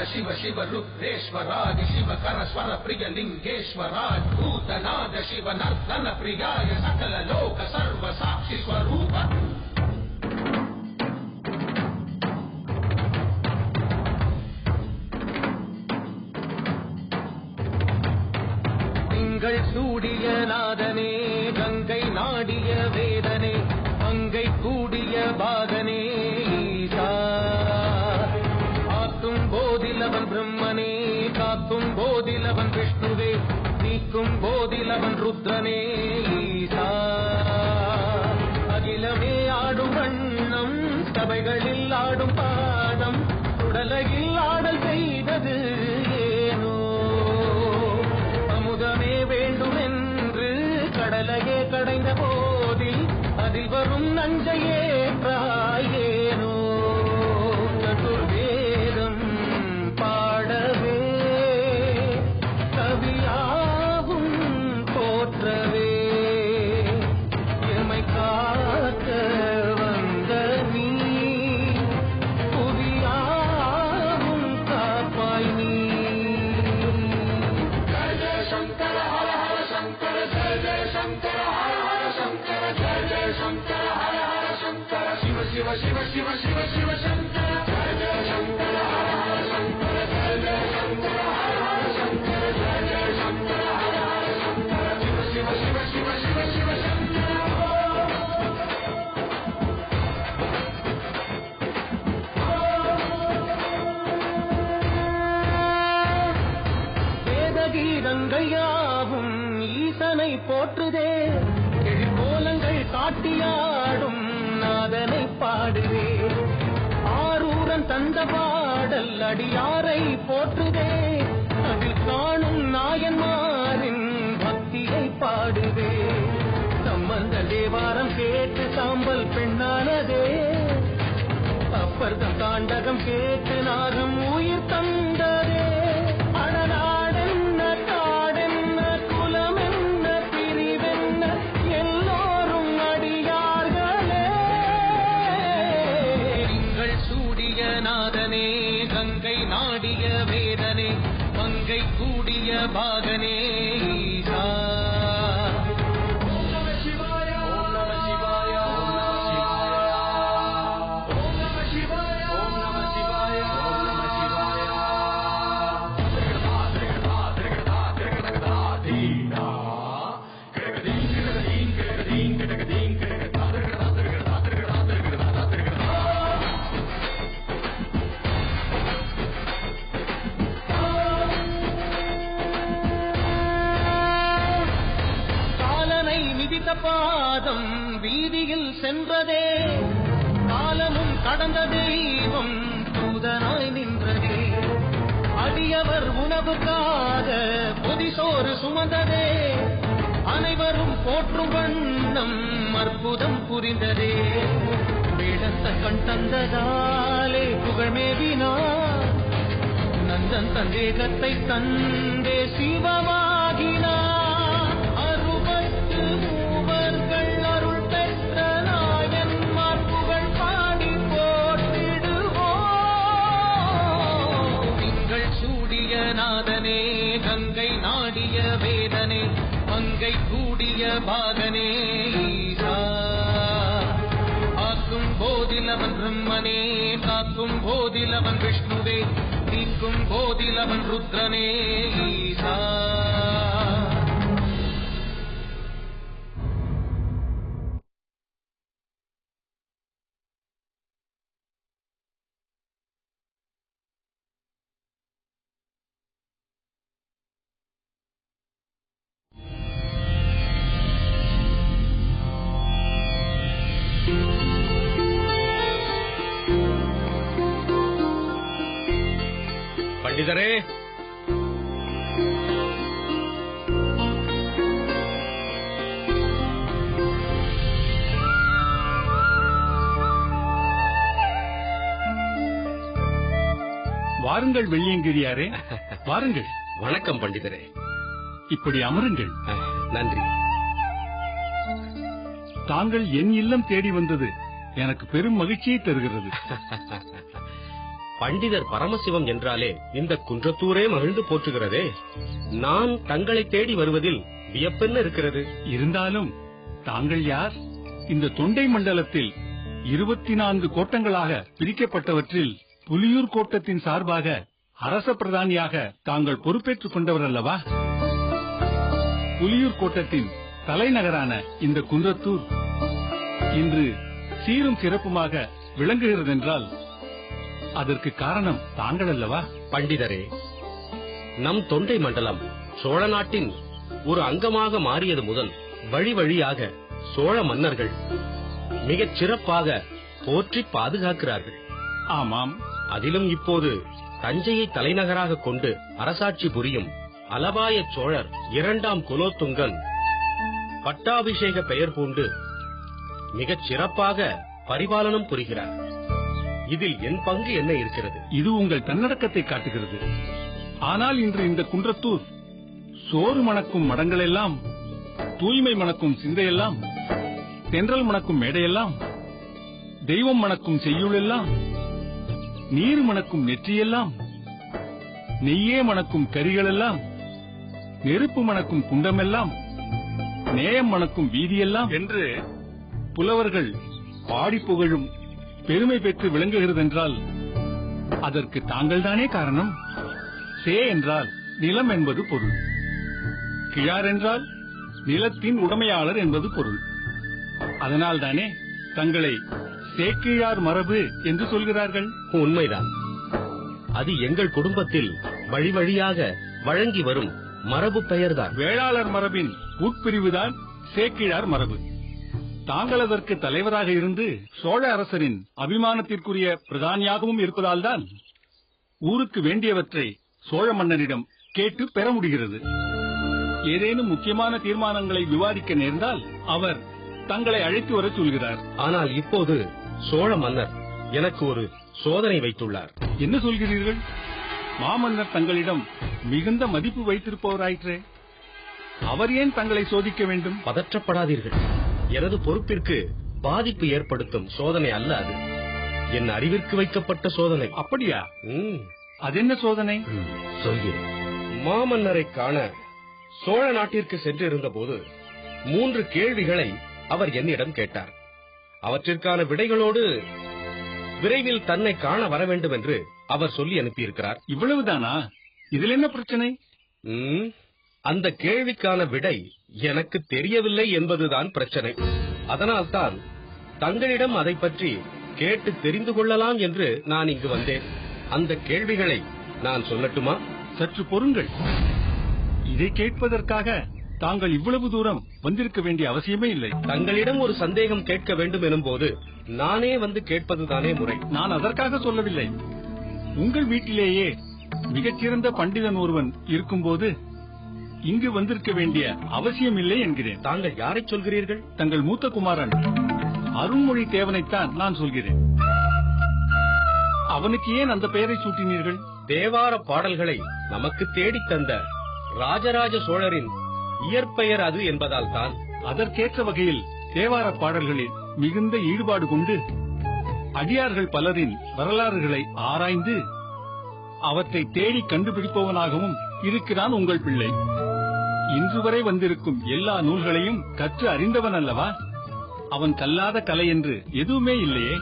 शिव शिव रुद्रेश्वराय शिवकर स्वर प्रिय लिंगेश्वराय भूतनाद शिव नर्तन प्रियाय सकल लोक सर्व साक्षी स्वरूप திங்கள் சூடிய நாதனே கங்கை நாடிய வேதனே அங்கை கூடிய பாகனே ஈசா ஆத்தும் போதிலவன் பிரம்மனே காத்தும் போதிலவன் விஷ்ணுவே நீக்கும் போதிலவன் ருத்ரனே ஈசா அகிலமே ஆடும் வண்ணம் சபைகளில் ஆடும் பாதம் உடலையில் ஆடல் செய்தது ஏனோ அமுதமே வேண்டும் என்று கடலையே கடைந்த போதில் அதில் வரும் நஞ்சையே ஏனோ சதுர்வேதம் பாடவே கவியாகும் போற்றவே எமை காக்க வந்த நீ புவியாகும் காப்பாய் நீ ஜெய ஜெய சங்கர ஹர ஹர சங்கர ஜெய ஜெய சங்கர ஹர ஹர சங்கர ஜெய ஜெய சங்கர ஹர ஹர சங்கர சிவ சிவ சிவ சிவ சிவ சிவ சங்கர ஜெய ஜெய சங்கர ஹர ஹர சங்கர ஜெய ஜெய சங்கர ஹர ஹர சங்கர ஜெய ஜெய சங்கர ஹர ஹர சங்கர சிவ சிவ சிவ சிவ சிவ சிவ சங்கர வேதகீதங்கையாவும் ஈசனை போற்றுதே கோலங்கள் காட்டியாடும் நாதனை பாடுவே ஆரூரன் தந்த பாடல் அடியாரை போற்றுதே அதில் காணும் நாயன்மாரின் பக்தியை பாடுவே சம்பந்த தேவாரம் கேட்டு சாம்பல் பெண்ணானதே அப்பர்தம் தாண்டகம் கேட்டு நாகம் உயிர் தந்ததே அடநாடென்ன காடென்ன குலமென்ன பிரிவென்ன எல்லோரும் அடியார்களே திங்கள் சூடிய நாதனே கங்கை நாடிய வேதனே மங்கை கூடிய பாகனே ஈசா ஓம் நம சிவாய ஓம் நம சிவாய ஓம் நம சிவாய ஓம் நம சிவாய ஓம் நம சிவாய காலனை மிதித்த பாதம் வீதியில் சென்றதே காலமும் கடந்த தெய்வம் தூதனாய் நின்றதே அடியவர் உணவுக்காக பொதிசோறு சுமந்ததே அனைவரும் போற்றும் வண்ணம் அற்புதம் புரிந்ததே வேடத்த கண் தந்ததாலே புகழ்மேவினார் நந்தன் சந்தேகத்தை தந்தே சிவமாகினார் அறுபத்து மூவர்கள் அருள் பெற்ற நாயன்மார் புகழ் பாடி போற்றிடுவோம் திங்கள் சூடிய நாதனே கங்கை நாடிய வேதனே மங்கை கூடிய பாகனே ஈசா ஆக்கும் போதிலவன் பிரம்மனே காக்கும் போதிலவன் விஷ்ணுவே நீக்கும் போதிலவன் ருத்ரனே ஈசா பண்டிதரே வாருங்கள் வெள்ளியங்கிரியாரே, வாருங்கள். வணக்கம் பண்டிதரே. இப்படி அமருங்கள். நன்றி. தாங்கள் என் இல்லம் தேடி வந்தது எனக்கு பெரும் மகிழ்ச்சியை தருகிறது. பண்டிதர் பரமசிவம் என்றாலே இந்த குன்றத்தூரே மகிழ்ந்து போற்றுகிறதே. நான் தங்களை தேடி வருவதில் வியப்பென்ன இருக்கிறது? இருந்தாலும் தாங்கள் யார்? இந்த தொண்டை மண்டலத்தில் 24 கோட்டங்களாக பிரிக்கப்பட்டவற்றில் புலியூர் கோட்டத்தின் சார்பாக அரச பிரதானியாக தாங்கள் பொறுப்பேற்றுக் கொண்டவர் அல்லவா? புலியூர் கோட்டத்தின் தலைநகரான இந்த குன்றத்தூர் இன்று சீரும் சிறப்புமாக விளங்குகிறதென்றால் அதற்கு காரணம் தாங்கள் அல்லவா? பண்டிதரே, நம் தொண்டை மண்டலம் சோழ நாட்டின் ஒரு அங்கமாக மாறியது முதல் வழி வழியாக சோழ மன்னர்கள் மிகச் சிறப்பாக போற்றி பாதுகாக்கிறார்கள். ஆமாம். அதிலும் இப்போது தஞ்சையை தலைநகராக கொண்டு அரசாட்சி புரியும் அலபாய சோழர் 2ஆம் குலோத்துங்கன் பட்டாபிஷேக பெயர் பூண்டு மிகச் சிறப்பாக பரிபாலனம் புரிகிறார். இதில் என் பங்கு என்ன இருக்கிறது? இது உங்கள் தன்னடக்கத்தை காட்டுகிறது. ஆனால் இன்று இந்த குன்றத்தூர் சோறு மணக்கும் மடங்களெல்லாம், தூய்மை மணக்கும் சிந்தையெல்லாம், தென்றல் மணக்கும் மேடையெல்லாம், தெய்வம் மணக்கும் செய்யுளெல்லாம், நீர் மணக்கும் நெற்றியெல்லாம், நெய்யே மணக்கும் கரிகளெல்லாம், நெருப்பு மணக்கும் குண்டமெல்லாம், நேயம் மணக்கும் வீதியெல்லாம் என்று புலவர்கள் பாடி புகழும் பெருமை பெற்று விளங்குகிறதென்றால் அதற்கு தாங்கள்தானே காரணம். சே என்றால் நிலம் என்பது பொருள், கிழார் என்றால் நிலத்தின் உடைமையாளர் என்பது பொருள். அதனால்தானே தங்களை சேக்கிழார் மரபு என்று சொல்கிறார்கள். உண்மைதான். அது எங்கள் குடும்பத்தில் வழி வழியாக வழங்கி வரும் மரபு பெயர்தான். வேளாளர் மரபின் உட்பிரிவுதான் சேக்கிழார் மரபு. தாங்கள் அதற்கு தலைவராக இருந்து சோழ அரசரின் அபிமானத்திற்குரிய பிரதானியாகவும் இருப்பதால்தான் ஊருக்கு வேண்டியவற்றை சோழ மன்னரிடம் கேட்டு பெற முடிகிறது. ஏதேனும் முக்கியமான தீர்மானங்களை விவாதிக்க நேர்ந்தால் அவர் தங்களை அழைத்து வர சொல்கிறார். ஆனால் இப்போது சோழ மன்னர் எனக்கு ஒரு சோதனை வைத்துள்ளார். என்ன சொல்கிறீர்கள்? மாமன்னர் தங்களிடம் மிகுந்த மதிப்பு வைத்திருப்பவராயிற்றே, அவர் ஏன் தங்களை சோதிக்க வேண்டும்? பதற்றப்படாதீர்கள். எனது பொறுப்பிற்கு பாதிப்பு ஏற்படுத்தும் சோதனை அல்ல அது. என் அறிவிற்கு வைக்கப்பட்ட சோதனை. அப்படியா? அதென்ன சோதனை? சொல்கிறேன். மாமன்னரை காண சோழ நாட்டிற்கு சென்றிருந்த போது 3 கேள்விகளை அவர் என்னிடம் கேட்டார். அவற்றிற்கான விடைகளோடு விரைவில் தன்னை காண வர வேண்டும் என்று அவர் சொல்லி அனுப்பியிருக்கிறார். இவ்வளவுதானா? இதில் என்ன பிரச்சனை? அந்த கேள்விக்கான விடை எனக்கு தெரியவில்லை என்பதுதான் பிரச்சனை. அதனால்தான் தங்களிடம் அதை பற்றி கேட்டு தெரிந்து கொள்ளலாம் என்று நான் இங்கு வந்தேன். அந்த கேள்விகளை நான் சொல்லட்டுமா? சற்று பொறுங்கள். இதை கேட்பதற்காக தாங்கள் இவ்வளவு தூரம் வந்திருக்க வேண்டிய அவசியமே இல்லை. தங்களிடம் ஒரு சந்தேகம் கேட்க வேண்டும் எனும் போது நானே வந்து கேட்பதுதானே முறை. நான் அதற்காக சொல்லவில்லை. உங்கள் வீட்டிலேயே மிகச்சிறந்த பண்டிதன் ஒருவன் இருக்கும்போது இங்கு வந்திருக்க வேண்டிய அவசியம் இல்லை என்கிறேன். தாங்கள் யாரை சொல்கிறீர்கள்? தங்கள் மூத்த குமாரன் அருண்மொழி தேவனைத்தான் நான் சொல்கிறேன். அவனுக்கு ஏன் அந்த பெயரை சூட்டினீர்கள்? தேவார பாடல்களை நமக்கு தேடித் தந்த ராஜராஜ சோழரின் இயற்பெயர் அது என்பதால் தான். அதற்கேற்ற வகையில் தேவார பாடல்களில் மிகுந்த ஈடுபாடு கொண்டு அடியார்கள் பலரின் வரலாறுகளை ஆராய்ந்து அவற்றை தேடி கண்டுபிடிப்பவனாகவும் இருக்கிறான் உங்கள் பிள்ளை. இன்று வரை வந்திருக்கும் எல்லா நூல்களையும் கற்று அறிந்தவன் அல்லவா? அவன் கல்லாத கலை என்று எதுவுமே இல்லையே.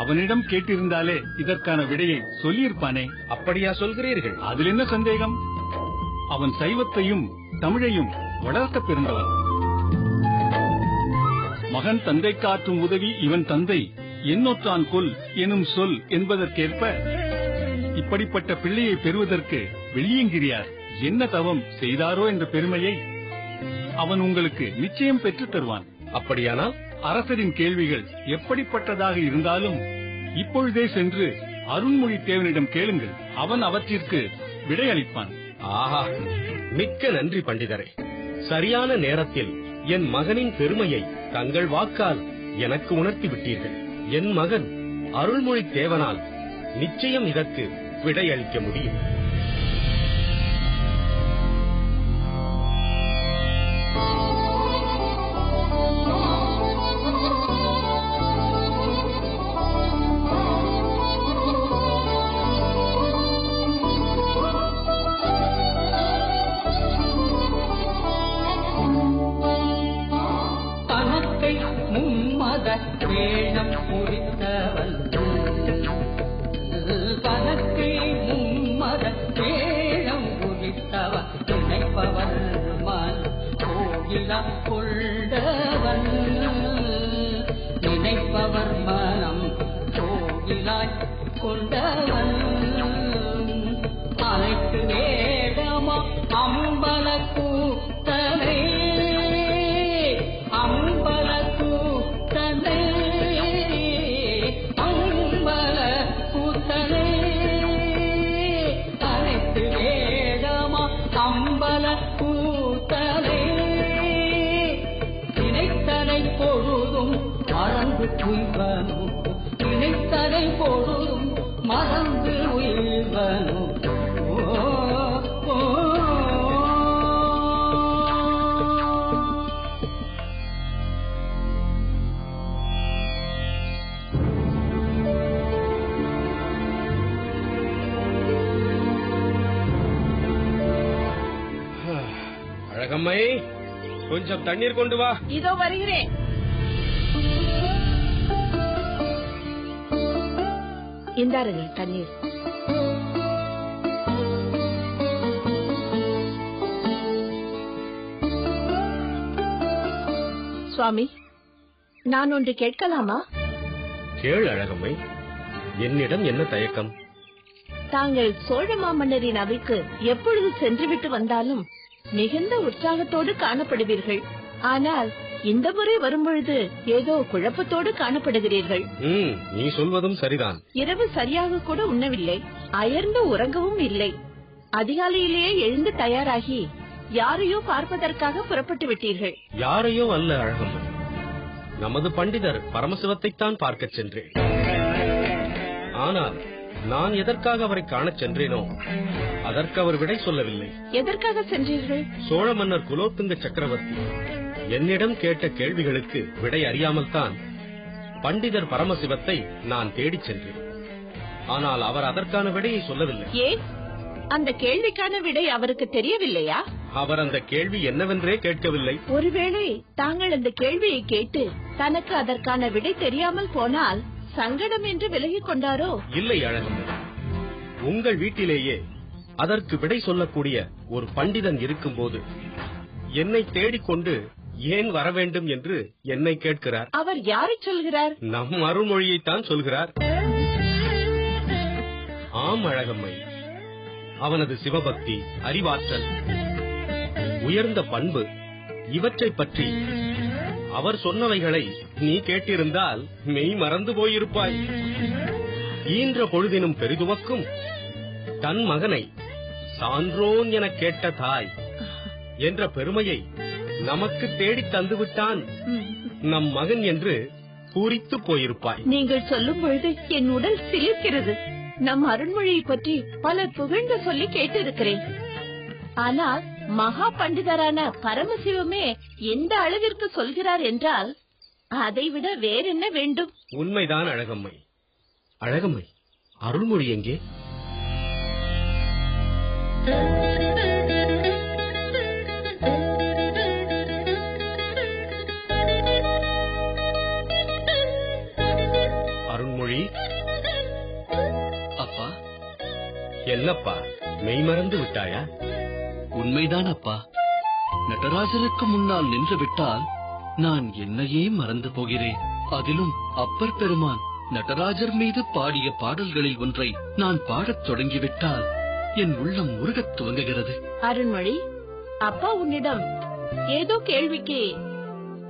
அவனிடம் கேட்டிருந்தாலே இதற்கான விடையை சொல்லியிருப்பானே. அப்படியா சொல்கிறீர்கள்? அதில் என்ன சந்தேகம்? அவன் சைவத்தையும் தமிழையும் வளர்க்க பிறந்தவன். மகன் தந்தை காற்றும் உதவி இவன் தந்தை எண்ணொற்றான் கொல் எனும் சொல் என்பதற்கேற்ப இப்படிப்பட்ட பிள்ளையை பெறுவதற்கு வெளியேங்கிறியார் என்ன தவம் செய்தாரோ என்ற பெருமையை அவன் உங்களுக்கு நிச்சயம் பெற்றுத் தருவான். அப்படியானால் அரசரின் கேள்விகள் எப்படிப்பட்டதாக இருந்தாலும் இப்பொழுதே சென்று அருண்மொழி தேவனிடம் கேளுங்கள். அவன் அவற்றிற்கு விடையளிப்பான். ஆஹா, மிக்க நன்றி பண்டிதரே. சரியான நேரத்தில் என் மகனின் பெருமையை தங்கள் வாக்கால் எனக்கு உணர்த்தி விட்டீர்கள். என் மகன் அருள்மொழி தேவனால் நிச்சயம் இதற்கு விடையளிக்க முடியும். கோயிலா கொண்டவன் நினைப்பவர் மனம் கோயிலாய் கொண்டவன் அனைத்து வேடமா அம்பல கூத்தனை அம்பல கூத்தனை அம்பல கூத்தனை அனைத்து வேடமா அம்பல கூத்தனை நினைத்தனை பொழுதும் மறந்து உய்வனும் நினைத்தனை பொழுதும் மறந்து உய்வனும் அழகம்மை, கொஞ்சம் தண்ணீர் கொண்டு வா. இதோ வருகிறேன். இந்தாருங்கள் தண்ணீர். சுவாமி, நான் ஒன்று கேட்கலாமா? கேள் அழகம்மை, என்னிடம் என்ன தயக்கம்? தாங்கள் சோழ மாமன்னரின் அவைக்கு எப்பொழுது சென்றுவிட்டு வந்தாலும் மிகுந்த உற்சாகத்தோடு காணப்படுவீர்கள். ஆனால் இந்த முறை வரும்பொழுது ஏதோ குழப்பத்தோடு காணப்படுகிறீர்கள். நீ சொல்வதும் சரிதான். இரவு சரியாக கூட உண்ணவில்லை, அயர்ந்து உறங்கவும் இல்லை. அதிகாலையிலேயே எழுந்து தயாராகி யாரையோ பார்ப்பதற்காக புறப்பட்டு விட்டீர்கள். யாரையோ அல்ல அழகம்மை, நமது பண்டிதர் பரமசிவத்தைத்தான் பார்க்கச் சென்றேன். ஆனால் நான் எதற்காக அவரை காணச் சென்றேனோ அதற்கு அவர் விடை சொல்லவில்லை. எதற்காக சென்றீர்கள்? சோழ மன்னர் குலோத்துங்க சக்கரவர்த்தி என்னிடம் கேட்ட கேள்விகளுக்கு விடை அறியாமல் தான் பண்டிதர் பரமசிவத்தை நான் தேடிச் சென்றேன். ஆனால் அவர் அதற்கான விடையை சொல்லவில்லை. ஏன்? அந்த கேள்விக்கான விடை அவருக்கு தெரியவில்லையா? அவர் அந்த கேள்வி என்னவென்றே கேட்கவில்லை. ஒருவேளை தாங்கள் அந்த கேள்வியை கேட்டு தனக்கு அதற்கான விடை தெரியாமல் போனால் சங்கடம் என்று விலகிக் கொண்டாரோ? இல்லை அழகம்மை, உங்கள் வீட்டிலேயே அதற்கு விடை சொல்லக்கூடிய ஒரு பண்டிதன் இருக்கும்போது என்னை தேடிக்கொண்டு ஏன் வர வேண்டும் என்று என்னை கேட்கிறார். அவர் யாரை சொல்கிறார்? நம் அருள்மொழியைத்தான் சொல்கிறார். ஆம் அழகம்மை, அவனது சிவபக்தி, அறிவாற்றல், உயர்ந்த பண்பு இவற்றை பற்றி அவர் சொன்னவைகளை நீ கேட்டிருந்தால் மெய் மறந்து போயிருப்பாய். ஈன்ற பொழுதினும் பெரிதுவக்கும் தன் மகனை சான்றோன் என கேட்ட தாய் என்ற பெருமையை நமக்கு தேடி தந்துவிட்டான் நம் மகன் என்று பூரித்து போயிருப்பாய். நீங்கள் சொல்லும் பொழுது என் உடல் சிலிர்க்கிறது. நம் அருண்மொழியை பற்றி பலர் புகழ்ந்து சொல்லி கேட்டிருக்கிறேன். ஆனால் மகா பண்டிதரான பரமசிவமே எந்த அளவிற்கு சொல்கிறார் என்றால் அதைவிட வேறென்ன வேண்டும்? உண்மைதான் அழகம்மை. அழகம்மை, அருள்மொழி எங்கே? அருள்மொழி. அப்பா. என்னப்பா, மெய்மறந்து விட்டாயா? உண்மைதான் அப்பா. நடராஜருக்கு முன்னால் நின்று விட்டால் நான் என்னையே மறந்து போகிறேன். அதிலும் அப்பர் பெருமான் நடராஜர் மீது பாடிய பாடல்களில் ஒன்றை நான் பாடத் தொடங்கிவிட்டால் என் உள்ளம் உருகத் துவங்குகிறது. அருண்மொழி, அப்பா உன்னிடம் ஏதோ கேள்விக்கு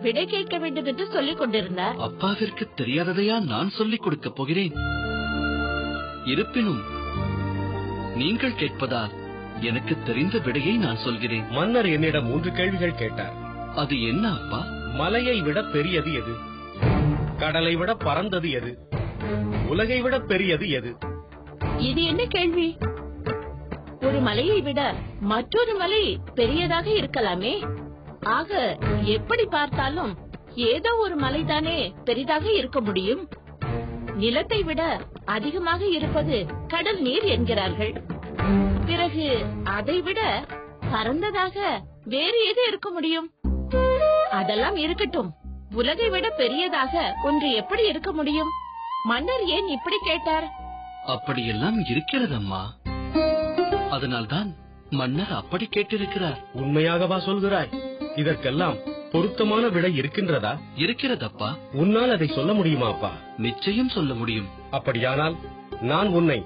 விடை கேட்க வேண்டும் என்று சொல்லிக் கொண்டிருந்தார். அப்பாவிற்கு தெரியாததையா நான் சொல்லிக் கொடுக்கப் போகிறேன்? இருப்பினும் நீங்கள் கேட்பதால் எனக்கு தெரிந்த விடையை நான் சொல்கிறேன். மன்னர் என்னிடம் 3 கேள்விகள் கேட்டார். அது என்ன அப்பா? மலையை விட பெரியது எது? கடலை விட பறந்தது எது? உலகை விட பெரியது எது? இது என்ன கேள்வி? ஒரு மலையை விட மற்றொரு மலை பெரியதாக இருக்கலாமே. ஆக எப்படி பார்த்தாலும் ஏதோ ஒரு மலைதானே பெரிதாக இருக்க முடியும். நிலத்தை விட அதிகமாக இருப்பது கடல் நீர் என்கிறார்கள். பிறகு அதைவிட பரந்ததாக வேறு எது இருக்க முடியும்? அதெல்லாம் இருக்கட்டும், உலகை விட பெரியதாக ஒன்று எப்படி இருக்க முடியும்? மன்னர் ஏன் இப்படி கேட்டார்? அப்படியெல்லாம் இருக்கிறதம்மா. அதனால்தான் மன்னர் அப்படி கேட்டிருக்கிறார். உண்மையாகவா சொல்கிறாய்? இதற்கெல்லாம் பொருத்தமான விடை இருக்கின்றதா? இருக்கிறதப்பா. உன்னால் அதை சொல்ல முடியுமா அப்பா? நிச்சயம் சொல்ல முடியும். அப்படியானால் நான் உன்னை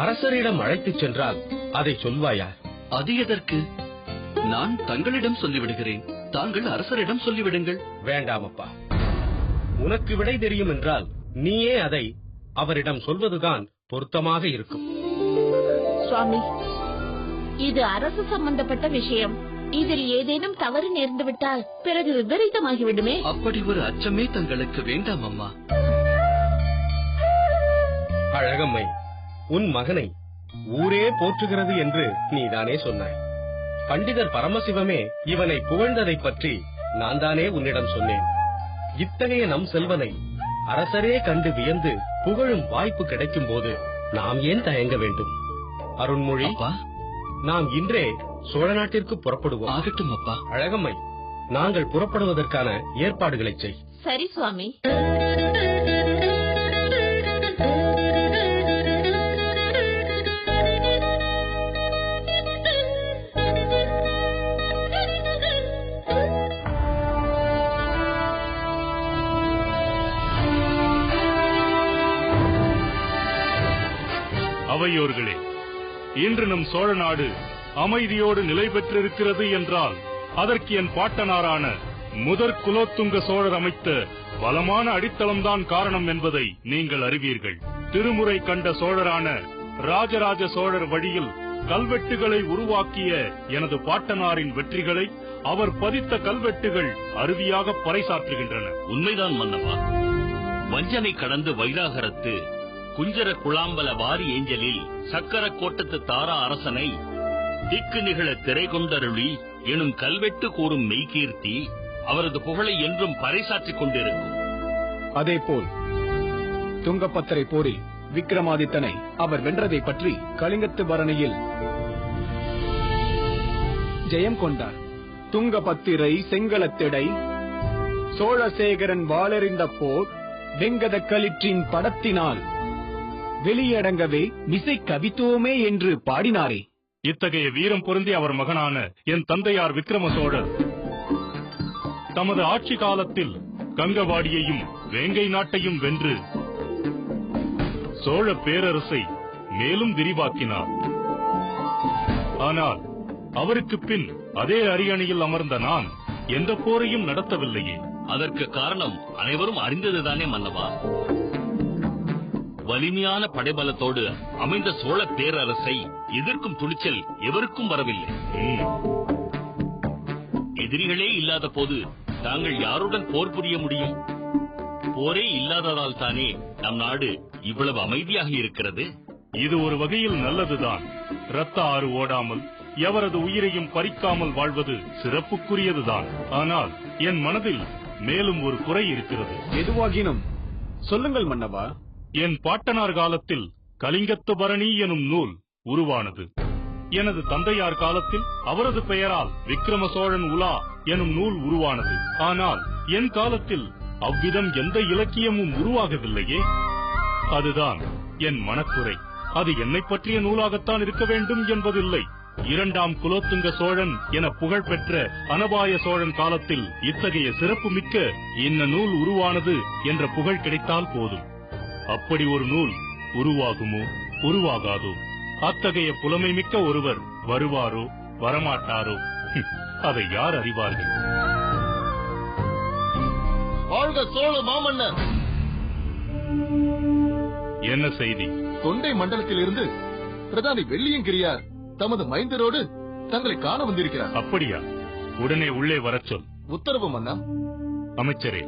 அரசரிடம் அழைத்துச் சென்றால் அதை சொல்வாயா? அது எதற்கு? நான் தங்களிடம் சொல்லிவிடுகிறேன், தாங்கள் அரசரிடம் சொல்லிவிடுங்கள். வேண்டாம் அப்பா. உனக்கு விடை தெரியும் என்றால் நீயே அதை அவரிடம் சொல்வதுதான் பொருத்தமாக இருக்கும். சுவாமி, இது அரசு சம்பந்தப்பட்ட விஷயம். இதில் ஏதேனும் தவறு நேர்ந்து விட்டால் பிறகு விபரீதமாகிவிடுமே. அப்படி ஒரு அச்சமே தங்களுக்கு வேண்டாம் அம்மா. அழகம்மை, உன் மகனை ஊரே போற்றுகிறது என்று நீதானே சொன்னாய். பண்டிதர் பரமசிவமே இவனை புகழ்ந்ததை பற்றி நான் தானே உன்னிடம் சொன்னேன். இத்தகைய நம் செல்வனை அரசரே கண்டு வியந்து புகழும் வாய்ப்பு கிடைக்கும் போது நாம் ஏன் தயங்க வேண்டும்? அருண்மொழி, நாம் இன்றே சோழ நாட்டிற்கு புறப்படுவோம். ஆகட்டும் அப்பா. அழகம்மை, நாங்கள் புறப்படுவதற்கான ஏற்பாடுகளை செய். சரி சுவாமி. அவையோர்களே, இன்று நம் சோழ நாடு அமைதியோடு நிலை பெற்றிருக்கிறது என்றால் அதற்கு என் பாட்டனாரான முதற் குலோத்துங்க சோழர் அமைத்த பலமான அடித்தளம்தான் காரணம் என்பதை நீங்கள் அறிவீர்கள். திருமுறை கண்ட சோழரான ராஜராஜ சோழர் வழியில் கல்வெட்டுகளை உருவாக்கிய எனது பாட்டனாரின் வெற்றிகளை அவர் பதித்த கல்வெட்டுகள் அருவியாக பறைசாற்றுகின்றன. உண்மைதான் மன்னவா. வஞ்சனை கடந்து வைராகரத்து குஞ்சர குழாம்பல வாரி ஏஞ்சலில் சக்கர கோட்டத்து தாரா அரசனை திக்கு நிகழ திரை கொண்டருளி எனும் கல்வெட்டு கூறும் மெய்கீர்த்தி அவரது புகழை என்றும் பறைசாற்றிக் கொண்டிருக்கும். அதேபோல் துங்கபத்திரை போரில் விக்ரமாதித்தனை அவர் வென்றதை பற்றி கலிங்கத்து பரணியில் ஜெயம் கொண்டார். துங்கபத்திரை செங்கலத்திடை சோழசேகரன் வாளறிந்த போர் வெங்கத களிற்றின் படத்தினால் வெளியடங்கவே மிசை கவித்துவமே என்று பாடினாரே. இத்தகைய வீரம் பொருந்தி அவர் மகனான என் தந்தையார் விக்ரம சோழர் தமது ஆட்சி காலத்தில் கங்கவாடியையும் வேங்கை நாட்டையும் வென்று சோழ பேரரசை மேலும் விரிவாக்கினார். ஆனால் அவருக்கு பின் அதே அரியணையில் அமர்ந்த நான் எந்த போரையும் நடத்தவில்லையே. அதற்கு காரணம் அனைவரும் அறிந்ததுதானே மன்னவா. வலிமையான படைபலத்தோடு அமைந்த சோழ பேரரசை எதிர்க்கும் துணிச்சல் எவருக்கும் வரவில்லை. எதிரிகளே இல்லாத போது தாங்கள் யாருடன் போர் புரிய முடியும்? போரே இல்லாததால் தானே நம் நாடு இவ்வளவு அமைதியாக இருக்கிறது. இது ஒரு வகையில் நல்லதுதான். இரத்த ஆறு ஓடாமல் எவரது உயிரையும் பறிக்காமல் வாழ்வது சிறப்புக்குரியதுதான். ஆனால் என் மனதில் மேலும் ஒரு குறை இருக்கிறது. எதுவாகினும் சொல்லுங்கள் மன்னவா. என் பாட்டனார் காலத்தில் கலிங்கத்து பரணி எனும் நூல் உருவானது. எனது தந்தையார் காலத்தில் அவரது பெயரால் விக்ரம சோழன் உலா எனும் நூல் உருவானது. ஆனால் என் காலத்தில் அவ்விதம் எந்த இலக்கியமும் உருவாகவில்லையே. அதுதான் என் மனக்குறை. அது என்னை பற்றிய நூலாகத்தான் இருக்க வேண்டும் என்பதில்லை. இரண்டாம் குலோத்துங்க சோழன் என புகழ் பெற்ற அனபாய சோழன் காலத்தில் இத்தகைய சிறப்பு மிக்க இந்த நூல் உருவானது என்ற புகழ் கிடைத்தால் போதும். அப்படி ஒரு நூல் உருவாகுமோ உருவாகாதோ? அத்தகைய புலமை மிக்க ஒருவர் வருவாரோ வரமாட்டாரோ? அதை யார் அறிவார்கள்? வாழ்க சோழ மாமன்னர்! என்ன செய்தி? தொண்டை மண்டலத்தில் இருந்து பிரதானி வெள்ளியங்கிரியார் தமது மைந்தரோடு தங்களை காண வந்திருக்கிறார். அப்படியா? உடனே உள்ளே வரச் சொல். உத்தரவு மன்னா. அமைச்சரே,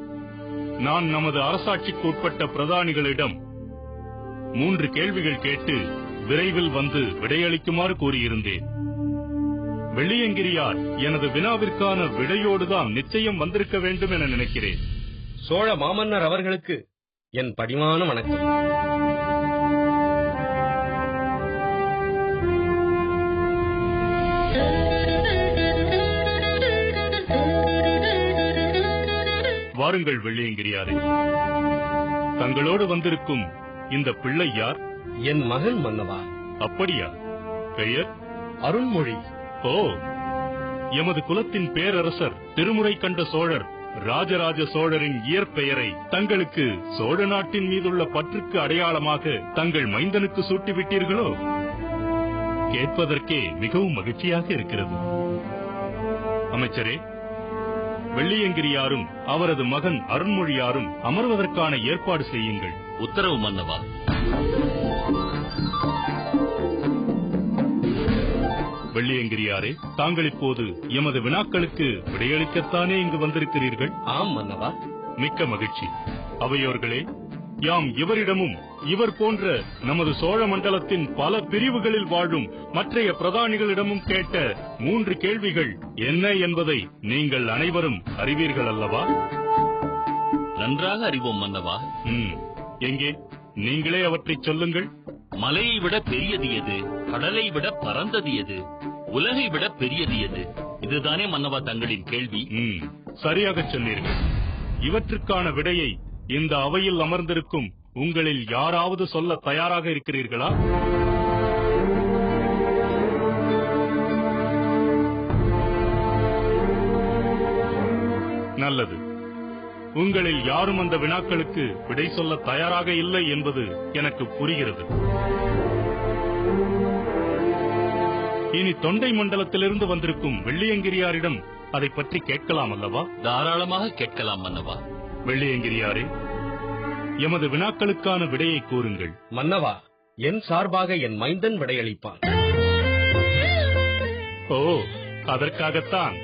நான் நமது அரசாட்சிக்கு உட்பட்ட பிரதானிகளிடம் 3 கேள்விகள் கேட்டு விரைவில் வந்து விடையளிக்குமாறு கூறியிருந்தேன். வெள்ளியங்கிரியார் எனது வினாவிற்கான விடையோடுதான் நிச்சயம் வந்திருக்க வேண்டும் என நினைக்கிறேன். சோழ மாமன்னர் அவர்களுக்கு என் பணிவான வணக்கம். வாருங்கள் வெள்ளியங்கிரியாரே. தங்களோடு வந்திருக்கும் இந்த பிள்ளை யார்? என் மகன் மன்னவா. அப்படியா? பெயர்? அருண்மொழி. ஓ, எமது குலத்தின் பேரரசர் திருமுறை கண்ட சோழர் ராஜராஜ சோழரின் இயற்பெயரை தங்களுக்கு சோழ நாட்டின் மீதுள்ள பற்றுக்கு அடையாளமாக தங்கள் மைந்தனுக்கு சூட்டிவிட்டீர்களோ? கேட்பதற்கே மிகவும் மகிழ்ச்சியாக இருக்கிறது. அமைச்சரே, வெள்ளியங்கிரியாரும் அவரது மகன் அருண்மொழியாரும் அமர்வதற்கான ஏற்பாடு செய்யுங்கள். உத்தரவு மன்னவா. வெள்ளியங்கிரியாரே, தாங்கள் இப்போது எமது வினாக்களுக்கு விடையளிக்கத்தானே இங்கு வந்திருக்கிறீர்கள்? ஆம் மன்னவா. மிக்க மகிழ்ச்சி. அவையோர்களே, யாம் இவரிடமும் இவர் போன்ற நமது சோழ மண்டலத்தின் பல பிரிவுகளில் வாழும் மற்றைய பிரதானிகளிடமும் கேட்ட 3 கேள்விகள் என்ன என்பதை நீங்கள் அனைவரும் அறிவீர்கள் அல்லவா? நன்றாக அறிவோம் மன்னவா. எங்கே நீங்களே அவற்றை சொல்லுங்கள். மலையை விட பெரியது எது? கடலை விட பறந்தது எது? உலகை விட பெரியது எது? இதுதானே மன்னவா தங்களின் கேள்வி? சரியாக சொன்னீர்கள். இவற்றுக்கான விடையை இந்த அவையில் அமர்ந்திருக்கும் உங்களில் யாராவது சொல்ல தயாராக இருக்கிறீர்களா? நல்லது. உங்களில் யாரும் அந்த வினாக்களுக்கு விடை சொல்ல தயாராக இல்லை என்பது எனக்கு புரிகிறது. இனி தொண்டை மண்டலத்திலிருந்து வந்திருக்கும் வெள்ளியங்கிரியாரிடம் அதை பற்றி கேட்கலாம் அல்லவா? தாராளமாக கேட்கலாம் மன்னவா. வெள்ளியங்கிரியாரே, எமது வினாக்களுக்கான விடையை கூறுங்கள். மன்னவா, என் சார்பாக என் மைந்தன் விடையளிப்பான். ஓ, அதற்காகத்தான்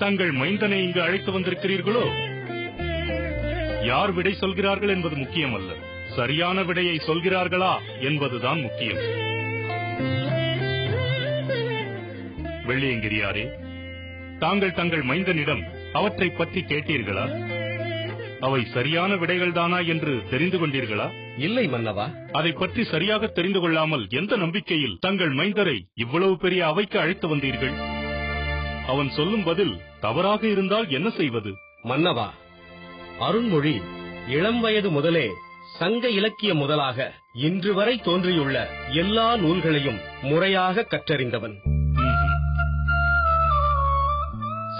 தங்கள் மைந்தனை இங்கு அழைத்து வந்திருக்கிறீர்களோ? யார் விடை சொல்கிறார்கள் என்பது முக்கியமல்ல, சரியான விடையை சொல்கிறார்களா என்பதுதான் முக்கியம். வெள்ளியங்கிரியாரே, தாங்கள் தங்கள் மைந்தனிடம் அவற்றை பற்றி கேட்டீர்களா? அவை சரியான விடைகள் தானா என்று தெரிந்து கொண்டீர்களா? இல்லை மன்னவா. அதை பற்றி சரியாக தெரிந்து கொள்ளாமல் எந்த நம்பிக்கையில் தங்கள் மைந்தரை இவ்வளவு பெரிய அவைக்கு அழைத்து வந்தீர்கள்? அவன் சொல்லும் பதில் தவறாக இருந்தால் என்ன செய்வது? மன்னவா, அருண்மொழி இளம் வயது முதலே சங்க இலக்கியம் முதலாக இன்று வரை தோன்றியுள்ள எல்லா நூல்களையும் முறையாக கற்றறிந்தவன்.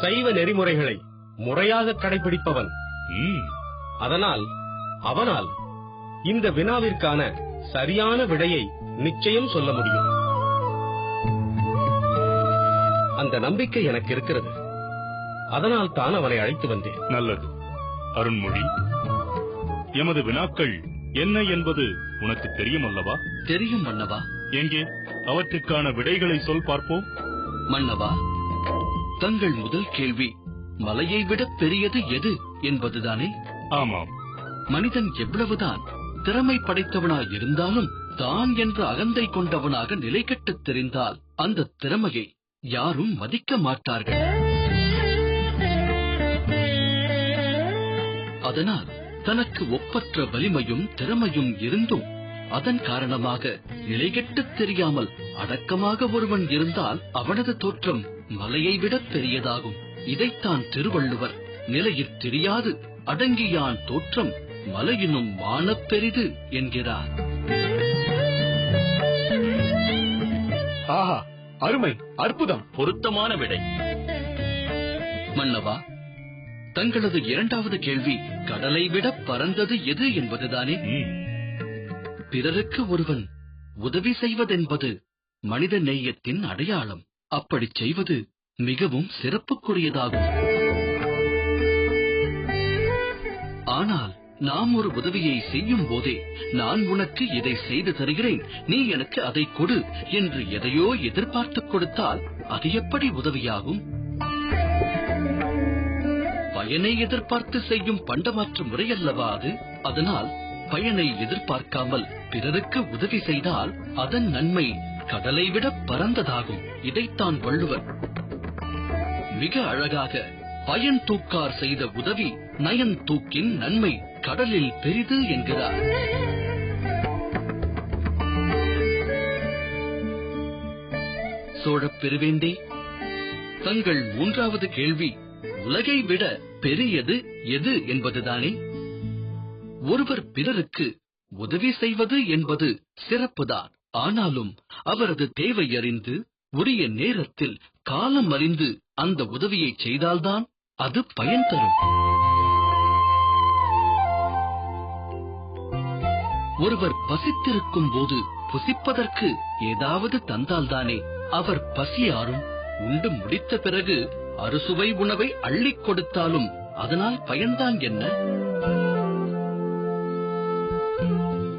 சைவ நெறிமுறைகளை முறையாக கடைபிடிப்பவன். அதனால் அவனால் இந்த வினாவிற்கான சரியான விடையை நிச்சயம் சொல்ல முடியும். அந்த நம்பிக்கை எனக்கு இருக்கிறது. அதனால் தான் அவனை அழைத்து வந்தேன். நல்லது. அருண்மொழி, எமது வினாக்கள் என்ன என்பது உனக்கு தெரியும் அல்லவா? தெரியும் மன்னவா. எங்கே அவற்றுக்கான விடைகளை சொல் பார்ப்போம். மன்னவா, தங்கள் முதல் கேள்வி மலையை விட பெரியது எது என்பதுதானே? ஆமாம். மனிதன் எவ்வளவுதான் திறமை படைத்தவனாய் இருந்தாலும் தான் என்ற அகந்தை கொண்டவனாக நிலை கெட்டுத் தெரிந்தால் அந்த திறமையை யாரும் மதிக்க மாட்டார்கள். அதனால் தனக்கு ஒப்பற்ற வலிமையும் திறமையும் இருந்தும் அதன் காரணமாக நிலைகெட்டுத் தெரியாமல் அடக்கமாக ஒருவன் இருந்தால் அவனது தோற்றம் மலையை விட பெரியதாகும். இதைத்தான் திருவள்ளுவர் நிலையிற் தெரியாது அடங்கியான் தோற்றம் மலையினும் மானப் பெரிது என்கிறார். ஆஹா, அருமை, அற்புதம், பொருத்தமான விடை. மன்னவா, தங்களது இரண்டாவது கேள்வி கடலை விட பறந்தது எது என்பதுதானே? பிறருக்கு ஒருவன் உதவி செய்வதென்பது மனித நேயத்தின் அடையாளம். அப்படி செய்வது மிகவும் சிறப்புக்குரியதாகும். ஆனால் நாம் ஒரு உதவியை செய்யும் போதே நான் உனக்கு இதை செய்து தருகிறேன், நீ எனக்கு அதை கொடு என்று எதையோ எதிர்பார்த்து கொடுத்தால் அது எப்படி உதவியாகும்? பயனை எதிர்பார்த்து செய்யும் பண்டமாற்று முறையல்லவா அது? அதனால் பயனை எதிர்பார்க்காமல் பிறருக்கு உதவி செய்தால் அதன் நன்மை கடலை விட பறந்ததாகும். இதைத்தான் வள்ளுவர் மிக அழகாக பயன் தூக்கார் செய்த உதவி நயன் தூக்கின் நன்மை கடலில் பெரிது என்கிறார். சோழப் பெருவேந்தே, தங்கள் மூன்றாவது கேள்வி உலகை விட பெரியது எது என்பதுதானே? ஒருவர் பிறருக்கு உதவி செய்வது என்பது சிறப்புதான். ஆனாலும் அவரது தேவை அறிந்து உரிய நேரத்தில் காலம் அறிந்து அந்த உதவியை செய்தால்தான் அது பயன் தரும். ஒருவர் பசித்திருக்கும் போது புசிப்பதற்கு ஏதாவது தந்தால்தானே அவர் பசியாரும். உண்டு முடித்த பிறகு அறுசுவை உணவை அள்ளிக் கொடுத்தாலும் அதனால் பயன்தான் என்ன?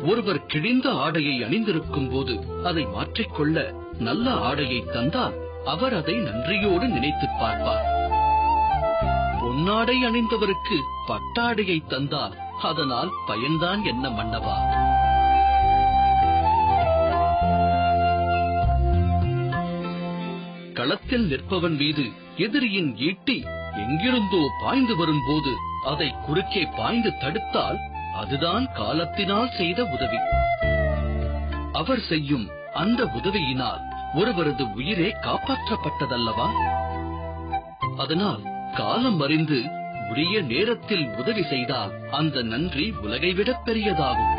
ஒருவர் கிழிந்த ஆடையை அணிந்திருக்கும் போது அதை மாற்றிக்கொள்ள நல்ல ஆடையை தந்தால் அவர் அதை நன்றியோடு நினைத்துப் பார்ப்பார். பொன்னாடை அணிந்தவருக்கு பட்டாடையை தந்தால் அதனால் பயன்தான் என்ன மன்னவா? களத்தில் நிற்பவன் மீது எதிரியின் ஈட்டி எங்கிருந்தோ பாய்ந்து வரும்போது அதை குறுக்கே பாய்ந்து தடுத்தால் அதுதான் காலத்தினால் செய்த உதவி. அவர் செய்யும் அந்த உதவியினால் ஒருவரது உயிரே காப்பாற்றப்பட்டதல்லவா? அதனால் காலம் அறிந்து உரிய நேரத்தில் உதவி செய்தால் அந்த நன்றி உலகை விட பெரியதாகும்.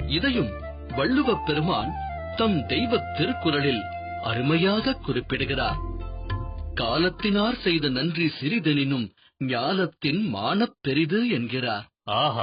இதையும் வள்ளுவப் பெருமான் தம் தெய்வ திருக்குறளில் அருமையாக குறிப்பிடுகிறார். காலத்தினார் செய்த நன்றி சிறிதெனினும் ஞாலத்தின் மானப் பெரிது என்கிறார். ஆஹா!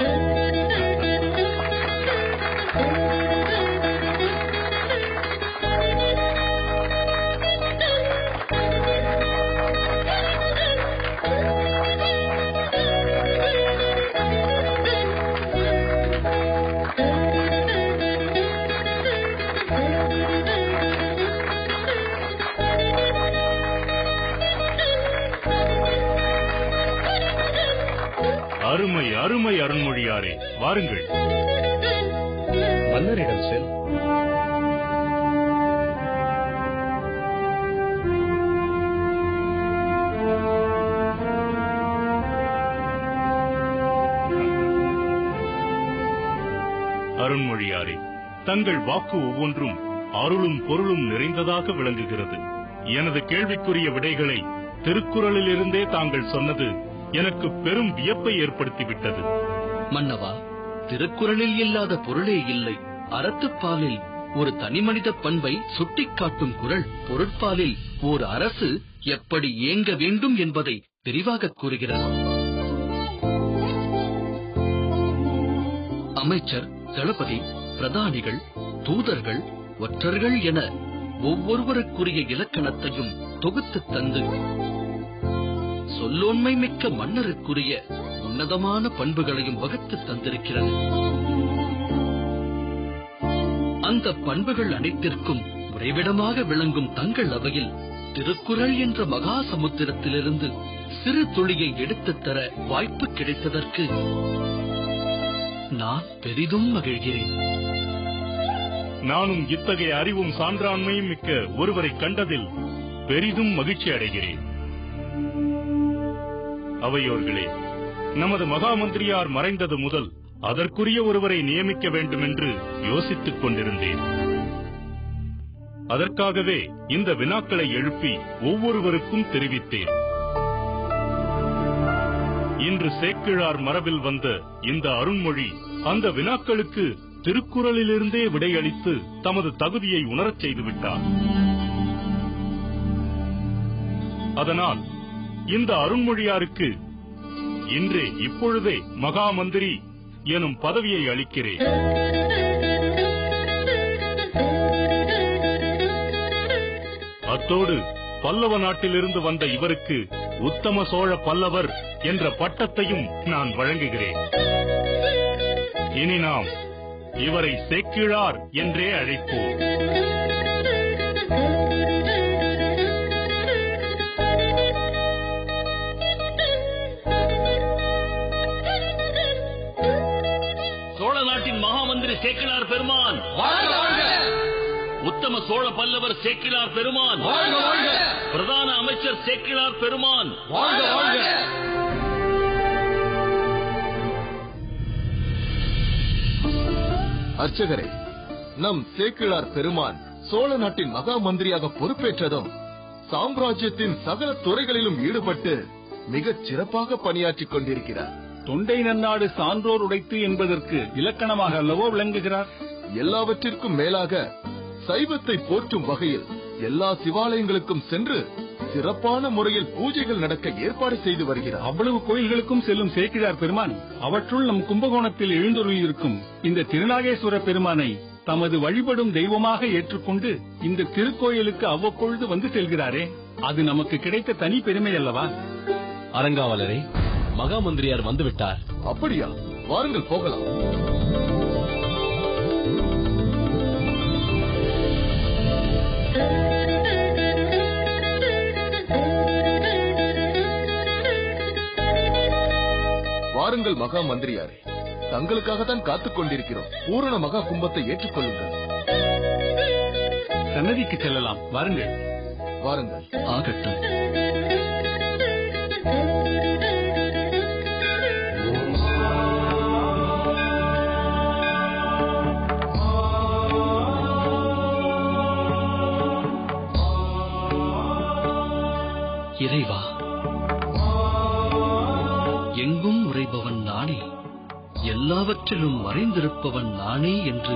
அருமை அருமை அருண்மொழியாரே, வாருங்கள். மன்னரிடம் செல். அருண்மொழியாரே, தங்கள் வாக்கு ஒவ்வொன்றும் அருளும் பொருளும் நிறைந்ததாக விளங்குகிறது. எனது கேள்விக்குரிய விடைகளை திருக்குறளிலிருந்தே தாங்கள் சொன்னது எனக்கு பெரும் வியப்பை ஏற்படுத்திவிட்டது. மன்னவா, திருக்குறளில் இல்லாத பொருளே இல்லை. அறத்துப்பாலில் ஒரு தனிமனித பண்பை சுட்டிக்காட்டும் குறள் பொருட்பாலில் ஓர் அரசு எப்படி இயங்க வேண்டும் என்பதை விரிவாக கூறுகிறது. அமைச்சர், தளபதி, பிரதானிகள், தூதர்கள், ஒற்றர்கள் என ஒவ்வொருவருக்குரிய இலக்கணத்தையும் தொகுத்து தந்து சொல்லோன்மை மிக்க மன்னருக்குரிய உன்னதமான பண்புகளையும் வகுத்து தந்திருக்கிறது. அந்த பண்புகள் அனைத்திற்கும் உறைவிடமாக விளங்கும் தங்கள் அவையில் திருக்குறள் என்ற மகா சமுத்திரத்திலிருந்து சிறு துளியை எடுத்துத் தர வாய்ப்பு கிடைத்ததற்கு நான் பெரிதும் மகிழ்கிறேன். நானும் இத்தகைய அறிவும் சான்றாண்மையும் மிக்க ஒருவரை கண்டதில் பெரிதும் மகிழ்ச்சி அடைகிறேன். அவையோர்களே, நமது மகா மந்திரியார் மறைந்தது முதல் அதற்குரிய ஒருவரை நியமிக்க வேண்டும் என்று யோசித்துக் கொண்டிருந்தேன். அதற்காகவே இந்த வினாக்களை எழுப்பி ஒவ்வொருவருக்கும் தெரிவித்தேன். இன்று சேக்கிழார் மரபில் வந்த இந்த அருண்மொழி அந்த வினாக்களுக்கு திருக்குறளிலிருந்தே விடையளித்து தமது தகுதியை உணரச் செய்துவிட்டார். அதனால் இந்த அருண்மொழியாருக்கு இன்றே இப்பொழுதே மகா மந்திரி எனும் பதவியை அளிக்கிறேன். அத்தோடு பல்லவ நாட்டிலிருந்து வந்த இவருக்கு உத்தம சோழ பல்லவர் என்ற பட்டத்தையும் நான் வழங்குகிறேன். இனி நாம் இவரை சேக்கிழார் என்றே அழைப்போம். சோழ நாட்டின் மகாமந்திரி சேக்கிழார் பெருமான், உத்தம சோழ பல்லவர் சேக்கிழார் பெருமான், பிரதான அமைச்சர் சேக்கிழார் பெருமான், அர்ச்சகரே, நம் சேக்கிழார் பெருமான் சோழ நாட்டின் மகா மந்திரியாக பொறுப்பேற்றதும் சாம்ராஜ்யத்தின் சகல துறைகளிலும் ஈடுபட்டு மிகச் சிறப்பாக பணியாற்றிக் கொண்டிருக்கிறார். தொண்டை நன்னாடு சான்றோர் உடைத்து என்பதற்கு இலக்கணமாக அல்லவோ விளங்குகிறார். எல்லாவற்றிற்கும் மேலாக சைவத்தை போற்றும் வகையில் எல்லா சிவாலயங்களுக்கும் சென்று சிறப்பான முறையில் பூஜைகள் நடக்க ஏற்பாடு செய்து வருகிறார். அவ்வளவு கோயில்களுக்கும் செல்லும் சேக்கிழார் பெருமான் அவற்றுள் நம் கும்பகோணத்தில் எழுந்தருளியிருக்கும் இந்த திருநாகேஸ்வர பெருமானை தமது வழிபடும் தெய்வமாக ஏற்றுக்கொண்டு இந்த திருக்கோயிலுக்கு அவ்வப்பொழுது வந்து செல்கிறாரே, அது நமக்கு கிடைத்த தனி பெருமை அல்லவா? அரங்காவலரே, மகாமந்திரியார் வந்துவிட்டார். அப்படியா? வாருங்கள் போகலாம். வாருங்கள் மகா மந்திரியாரே, தங்களுக்காகத்தான் காத்துக் கொண்டிருக்கிறோம். பூரண மகா கும்பத்தை ஏற்றுக்கொள்ளுங்கள். சன்னதிக்கு செல்லலாம், வாருங்கள். வாருங்கள். ஆகட்டும். இறைவா, எங்கும் உறைபவன் நானே, எல்லாவற்றிலும் மறைந்திருப்பவன் நானே என்று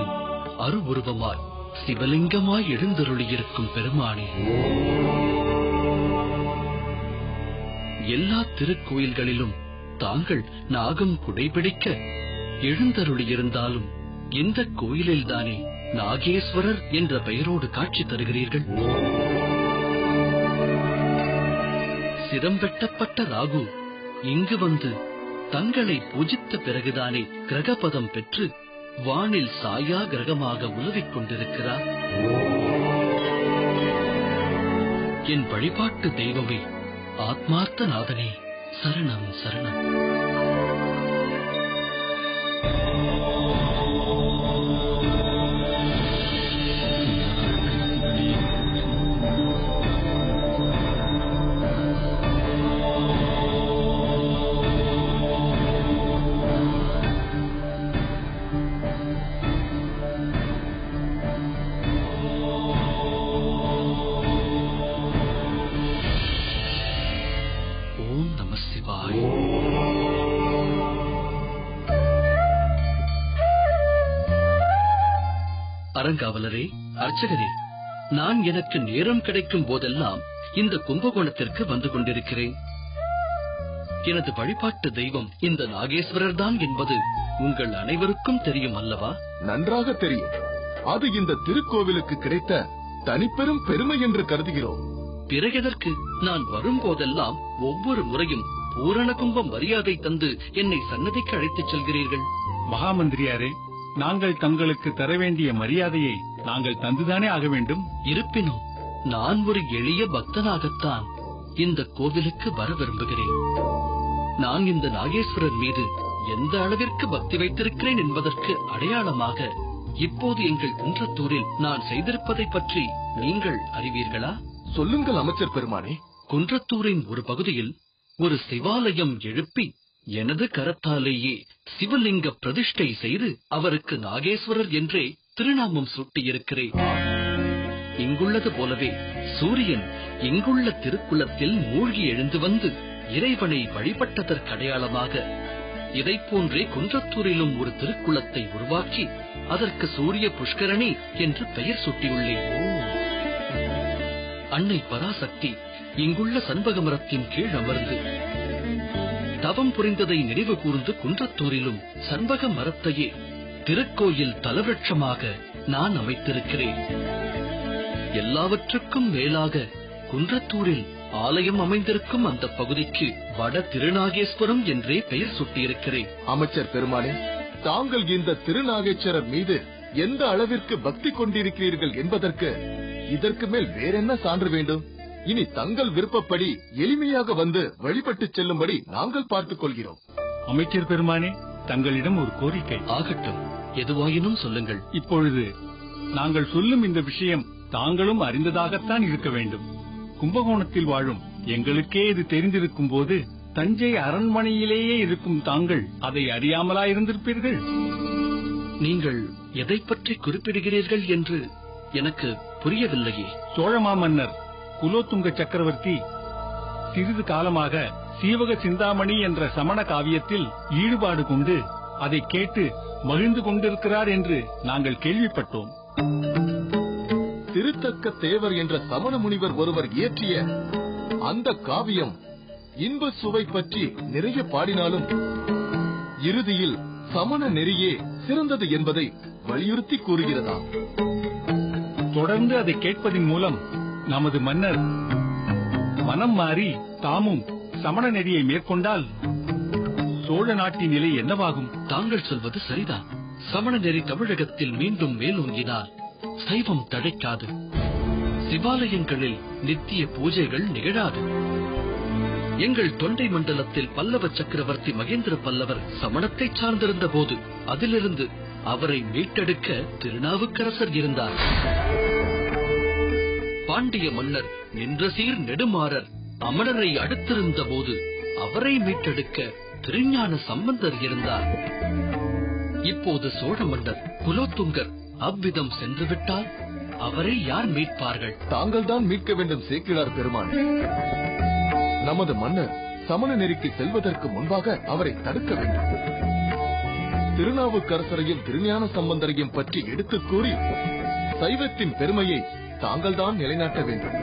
அருவுருவமாய் சிவலிங்கமாய் எழுந்தருளியிருக்கும் பெருமானே, எல்லா திருக்கோயில்களிலும் தாங்கள் நாகம் குடைபிடிக்க எழுந்தருளியிருந்தாலும் இந்த கோயிலில்தானே நாகேஸ்வரர் என்ற பெயரோடு காட்சி தருகிறீர்கள். சிரம் வெட்டப்பட்ட ராகு இங்கு வந்து தங்களை பூஜித்த பிறகுதானே கிரகபதம் பெற்று வானில் சாயா கிரகமாக உலவிக் கொண்டிருக்கிறார். என் வழிபாட்டு தெய்வமே, ஆத்மார்த்த நாதனே, சரணம் சரணம். அரங்காவலரே, அர்ச்சகரே, நான் எனக்கு நேரம் கிடைக்கும் போதெல்லாம் இந்த கும்பகோணத்திற்கு வந்து கொண்டிருக்கிறேன். எனது வழிபாட்டு தெய்வம் இந்த நாகேஸ்வரர் தான் என்பது உங்கள் அனைவருக்கும் தெரியும் அல்லவா? நன்றாக தெரியும். அது இந்த திருக்கோவிலுக்கு கிடைத்த தனிப்பெரும் பெருமை என்று கருதுகிறோம். பிறகெதற்கு நான் வரும்போதெல்லாம் ஒவ்வொரு முறையும் பூரண கும்ப மரியாதை தந்து என்னை சன்னதிக்கு அழைத்துச் செல்கிறீர்கள்? மகாமந்திரியாரே, நாங்கள் தங்களுக்கு தர வேண்டிய மரியாதையை நாங்கள் தந்துதானே ஆக வேண்டும். இருப்பினும் நான் ஒரு எளிய பக்தனாகத்தான் இந்த கோவிலுக்கு வர விரும்புகிறேன். நான் இந்த நாகேஸ்வரர் மீது எந்த அளவிற்கு பக்தி வைத்திருக்கிறேன் என்பதற்கு அடையாளமாக இப்போது எங்கள் குன்றத்தூரில் நான் செய்திருப்பதை பற்றி நீங்கள் அறிவீர்களா? சொல்லுங்கள் அமைச்சர் பெருமானே. குன்றத்தூரின் ஒரு பகுதியில் ஒரு சிவாலயம் எழுப்பி எனது கரத்தாலேயே சிவலிங்க பிரதிஷ்டை செய்து அவருக்கு நாகேஸ்வரர் என்றே திருநாமம் சூட்டியிருக்கிறேன். இங்குள்ளது போலவே சூரியன் இங்குள்ள திருக்குளத்தில் மூழ்கி எழுந்து வந்து இறைவனை வழிபட்டதற்கடையாளமாக இதைப் போன்றே குன்றத்தூரிலும் ஒரு திருக்குளத்தை உருவாக்கி அதற்கு சூரிய புஷ்கரணி என்று பெயர் சூட்டியுள்ளேன். அன்னை பராசக்தி இங்குள்ள சண்பக மரத்தின் கீழ் அமர்ந்து தவம் புரிந்ததை நினைவு கூர்ந்து குன்றத்தூரிலும் சண்பக மரத்தையே திருக்கோயில் தலவிருட்சமாக நான் அமைத்திருக்கிறேன். எல்லாவற்றுக்கும் மேலாக குன்றத்தூரில் ஆலயம் அமைந்திருக்கும் அந்த பகுதிக்கு வட திருநாகேஸ்வரம் என்றே பெயர் சூட்டியிருக்கிறேன். அமைச்சர் பெருமானே, தாங்கள் இந்த திருநாகேஸ்வரர் மீது எந்த அளவிற்கு பக்தி கொண்டிருக்கிறீர்கள் என்பதற்கு இதற்கு மேல் வேறென்ன சான்று வேண்டும்? இனி தங்கள் விருப்பப்படி எளிமையாக வந்து வழிபட்டு செல்லும்படி நாங்கள் பார்த்துக் கொள்கிறோம். அமைச்சர் பெருமானே, தங்களிடம் ஒரு கோரிக்கை. ஆகட்டும், எதுவாயினும் சொல்லுங்கள். இப்பொழுது நாங்கள் சொல்லும் இந்த விஷயம் தாங்களும் அறிந்ததாகத்தான் இருக்க வேண்டும். கும்பகோணத்தில் வாழும் எங்களுக்கே இது தெரிந்திருக்கும் போது தஞ்சை அரண்மனையிலேயே இருக்கும் தாங்கள் அதை அறியாமலா இருந்திருப்பீர்கள்? நீங்கள் எதை பற்றி குறிப்பிடுகிறீர்கள் என்று எனக்கு புரியவில்லையே. சோழமாமன்னர் குலோத்துங்க சக்கரவர்த்தி சிறிது காலமாக சீவக சிந்தாமணி என்ற சமண காவியத்தில் ஈடுபாடு கொண்டு அதை கேட்டு மகிழ்ந்து கொண்டிருக்கிறார் என்று நாங்கள் கேள்விப்பட்டோம். திருத்தக்க தேவர் என்ற சமண முனிவர் ஒருவர் இயற்றிய அந்த காவியம் இன்ப சுவை பற்றி நிறைய பாடினாலும் இறுதியில் சமண நெறியே சிறந்தது என்பதை வலியுறுத்தி கூறுகிறதா? தொடர்ந்து அதை கேட்பதன் மூலம் நமது மன்னர் மனம் மாறி தாமும் சமண நெறியை மேற்கொண்டால் சோழ நாட்டின் நிலை என்னவாகும்? தாங்கள் சொல்வது சரிதான். சமண நெறி தமிழகத்தில் மீண்டும் மேலோங்கினால் சைவம் தழைக்காது, சிவாலயங்களில் நித்திய பூஜைகள் நிகழாது. எங்கள் தொண்டை மண்டலத்தில் பல்லவ சக்கரவர்த்தி மகேந்திர பல்லவர் சமணத்தை சார்ந்திருந்த போது அதிலிருந்து அவரை மீட்டெடுக்க திருநாவுக்கரசர் இருந்தார். பாண்டிய மன்னர் நின்றசீர் நெடுமாறர் அமரரை அடுத்திருந்த போது அவரை மீட்டெடுக்க திருஞான சம்பந்தர் இருந்தார். இப்போது சோழ மன்னர் குலோத்துங்கர் அவ்விதம் சென்றுவிட்டால் அவரை யார் மீட்பார்கள்? தாங்கள் தான் மீட்க வேண்டும் சேக்கிழார் பெருமான். நமது மன்னர் சமண நெறிக்கு செல்வதற்கு முன்பாக அவரை தடுக்க வேண்டும். திருநாவுக்கரசரையும் திருஞான சம்பந்தரையும் பற்றி எடுத்துக் கூறி சைவத்தின் பெருமையை தாங்கள் தான் நிலைநாட்ட வேண்டும்.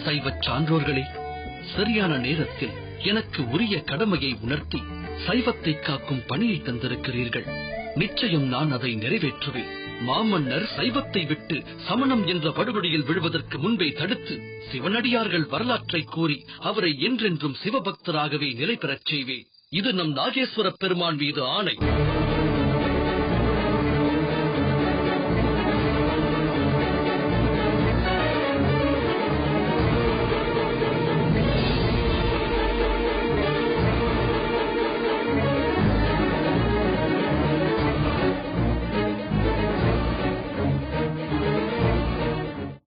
சைவச் சான்றோர்களே, சரியான நேரத்தில் எனக்கு உரிய கடமையை உணர்த்தி சைவத்தை காக்கும் பணியை தந்திருக்கிறீர்கள். நிச்சயம் நான் அதை நிறைவேற்றுவேன். மாமன்னர் சைவத்தை விட்டு சமணம் என்ற படுகொடியில் விழுவதற்கு முன்பே தடுத்து சிவனடியார்கள் வரலாற்றை கூறி அவரை என்றென்றும் சிவபக்தராகவே நிலை பெறச் செய்வேன். இது நம் நாகேஸ்வர பெருமான் மீது ஆணை.